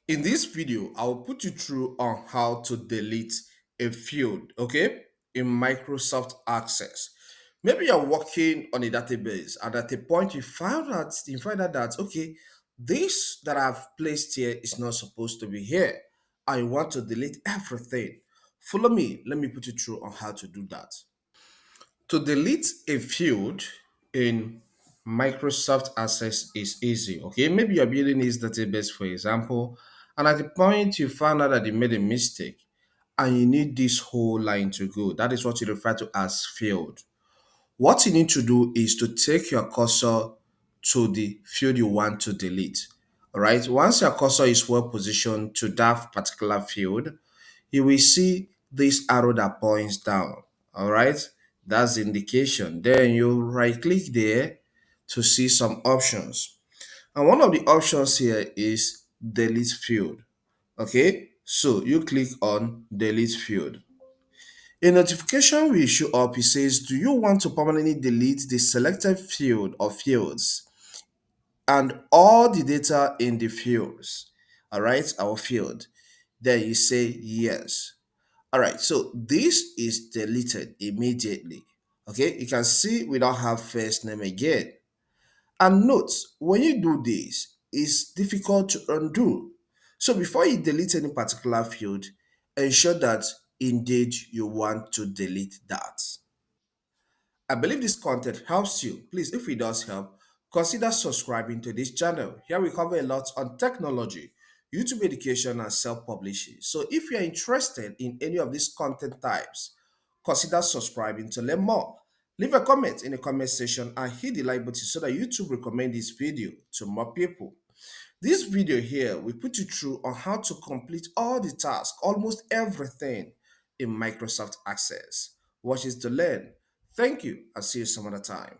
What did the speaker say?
In this video, I will put you through on how to delete a field, okay, in Microsoft Access. Maybe you're working on a database and at a point you find out that okay, this that I've placed here is not supposed to be here. I want to delete everything. Follow me. Let me put you through on how to do that. To delete a field in Microsoft Access is easy. Okay, maybe you're building this database, for example, and at the point you found out that you made a mistake and you need this whole line to go. That is what you refer to as field. What you need to do is to take your cursor to the field you want to delete. All right, once your cursor is well positioned to that particular field, you will see this arrow that points down. All right, that's the indication. Then you right click there to see some options. And one of the options here is delete field. Okay, so you click on delete field. A notification will show up. It says, do you want to permanently delete the selected field or fields and all the data in the fields? All right, our field. Then you say yes. All right, so this is deleted immediately. Okay, you can see we don't have first name again. And note, when you do this, it's difficult to undo. So before you delete any particular field, ensure that indeed you want to delete that. I believe this content helps you. Please, if it does help, consider subscribing to this channel. Here we cover a lot on technology, YouTube education, and self-publishing. So if you're interested in any of these content types, consider subscribing to learn more. Leave a comment in the comment section and hit the like button so that YouTube recommend this video to more people. This video here will put you through on how to complete all the tasks, almost everything in Microsoft Access. Watch this to learn. Thank you and see you some other time.